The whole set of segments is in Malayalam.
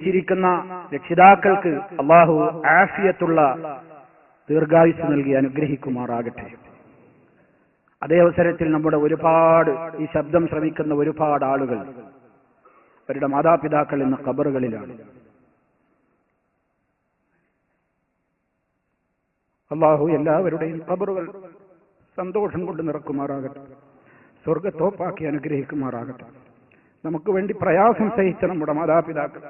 ജീവിച്ചിരിക്കുന്ന രക്ഷിതാക്കൾക്ക് അല്ലാഹു ആഫിയത്തുള്ള ദീർഘായുസ് നൽകി അനുഗ്രഹിക്കുമാറാകട്ടെ. അതേ അവസരത്തിൽ നമ്മുടെ ഒരുപാട് ഈ ശബ്ദം ശ്രമിക്കുന്ന ഒരുപാട് ആളുകൾ അവരുടെ മാതാപിതാക്കൾ എന്ന ഖബറുകളിലാണ്. അല്ലാഹു എല്ലാവരുടെയും ഖബറുകൾ സന്തോഷം കൊണ്ട് നിറക്കുമാറാകട്ടെ, സ്വർഗത്തോപ്പാക്കി അനുഗ്രഹിക്കുമാറാകട്ടെ. നമുക്ക് വേണ്ടി പ്രയാസം സഹിച്ച നമ്മുടെ മാതാപിതാക്കൾ,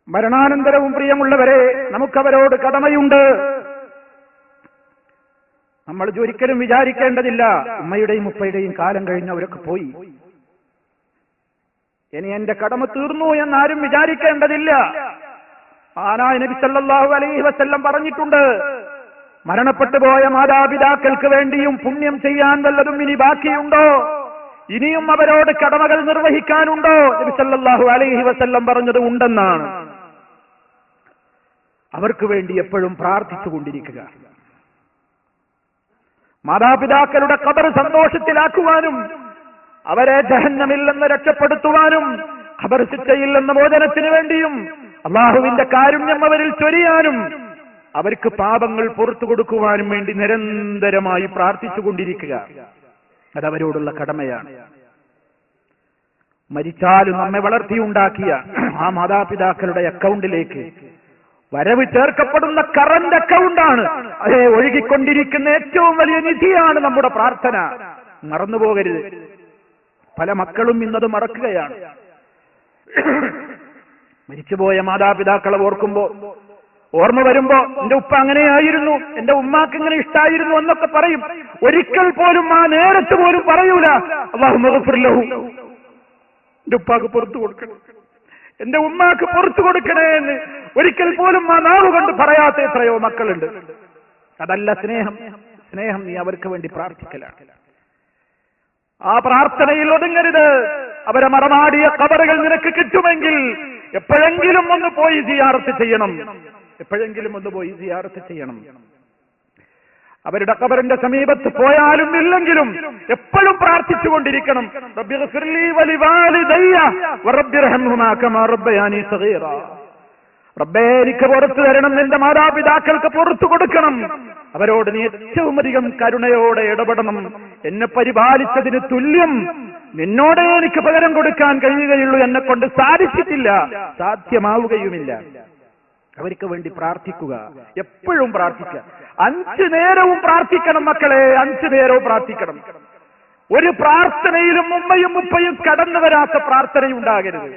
മരണാനന്തരവും പ്രിയമുള്ളവരെ നമുക്കവരോട് കടമയുണ്ട്. നമ്മൾ ഒരിക്കലും വിചാരിക്കേണ്ടതില്ല ഉമ്മയുടെയും ഉപ്പയുടെയും കാലം കഴിഞ്ഞ് അവരൊക്കെ പോയി, ഇനി എന്റെ കടമ തീർന്നു എന്നാരും വിചാരിക്കേണ്ടതില്ല. ആനായ നബി സല്ലല്ലാഹു അലൈഹി വസല്ലം പറഞ്ഞിട്ടുണ്ട്, മരണപ്പെട്ടു പോയ മാതാപിതാക്കൾക്ക് വേണ്ടിയും പുണ്യം ചെയ്യാൻ വല്ലതും ഇനി ബാക്കിയുണ്ടോ, ഇനിയും അവരോട് കടമകൾ നിർവഹിക്കാനുണ്ടോ? നബി സല്ലല്ലാഹു അലൈഹി വസല്ലം പറഞ്ഞത് ഉണ്ടെന്നാണ്. അവർക്ക് വേണ്ടി എപ്പോഴും പ്രാർത്ഥിച്ചുകൊണ്ടിരിക്കുക, മാതാപിതാക്കളുടെ ഖബർ സന്തോഷത്തിലാക്കുവാനും അവരെ ജഹന്നമിൽ നിന്ന് രക്ഷപ്പെടുത്തുവാനും ഖബർ ശിക്ഷയിൽ നിന്ന് മോചനത്തിന് വേണ്ടിയും അള്ളാഹുവിന്റെ കാരുണ്യം അവരിൽ ചൊരിയാനും അവർക്ക് പാപങ്ങൾ പുറത്തു കൊടുക്കുവാനും വേണ്ടി നിരന്തരമായി പ്രാർത്ഥിച്ചുകൊണ്ടിരിക്കുക, അതവരോടുള്ള കടമയാണ്. മരിച്ചാലും നമ്മെ വളർത്തിയുണ്ടാക്കിയ ആ മാതാപിതാക്കളുടെ അക്കൗണ്ടിലേക്ക് വരവ് ചേർക്കപ്പെടുന്ന കറന്റ് അക്കൗണ്ടാണ്. അതേ ഒഴുകിക്കൊണ്ടിരിക്കുന്ന ഏറ്റവും വലിയ നിധിയാണ് നമ്മുടെ പ്രാർത്ഥന. മറന്നുപോകരുത്. പല മക്കളും ഇന്നത് മറക്കുകയാണ്. മരിച്ചുപോയ മാതാപിതാക്കളെ ഓർമ്മ വരുമ്പോ എന്റെ ഉപ്പ അങ്ങനെയായിരുന്നു, എന്റെ ഉമ്മാക്ക് ഇങ്ങനെ ഇഷ്ടായിരുന്നു എന്നൊക്കെ പറയും. ഒരിക്കൽ പോലും ആ നേരത്ത് പോലും പറയൂല അല്ലാഹു മഗ്ഫിർ ലഹു, എന്റെ ഉപ്പാക്ക് പുറത്തു കൊടുക്കണം, എന്റെ ഉമ്മാക്ക് പുറത്തു കൊടുക്കണേ എന്ന് ഒരിക്കൽ പോലും ആ നാവ് കൊണ്ട് പറയാത്ത എത്രയോ മക്കളുണ്ട്. അതല്ല സ്നേഹം. സ്നേഹം നീ അവർക്ക് വേണ്ടി പ്രാർത്ഥിക്കലാണ്. ആ പ്രാർത്ഥനയിൽ ഒതുങ്ങരുത്. അവരെ മറമാടിയ ഖബറുകൾ നിനക്ക് കിട്ടുമെങ്കിൽ എപ്പോഴെങ്കിലും ഒന്ന് പോയി സിയാറത്ത് ചെയ്യണം, എപ്പോഴെങ്കിലും ഒന്ന് പോയി സിയാറത്ത് ചെയ്യണം. അവരുടെ ഖബറിന്റെ സമീപത്ത് പോയാലും ഇല്ലെങ്കിലും എപ്പോഴും പ്രാർത്ഥിച്ചുകൊണ്ടിരിക്കണം. റബ്ബി ഗ്ഫിർലി വലിവാലിദയ്യ വറബ്ബിർഹംഹുമാ കമാ റബ്ബയാനി സഗീറ. റബ്ബേ എനിക്ക് പുറത്തു തരണം, നിന്റെ മാതാപിതാക്കൾക്ക് പുറത്തു കൊടുക്കണം, അവരോട് നീ ഏറ്റവും അധികം കരുണയോടെ ഇടപെടണം. എന്നെ പരിപാലിച്ചതിന് തുല്യം നിന്നോടേ എനിക്ക് പകരം കൊടുക്കാൻ കഴിയുകയുള്ളൂ, എന്നെ കൊണ്ട് സാധിച്ചിട്ടില്ല, സാധ്യമാവുകയുമില്ല. അവർക്ക് വേണ്ടി പ്രാർത്ഥിക്കുക, എപ്പോഴും പ്രാർത്ഥിക്കുക. 5 നേരവും പ്രാർത്ഥിക്കണം മക്കളെ, 5 നേരവും പ്രാർത്ഥിക്കണം. ഒരു പ്രാർത്ഥനയിലും ഉമ്മയും ഉപ്പയും കടന്നു വരാത്ത പ്രാർത്ഥനയുണ്ടാകരുത്.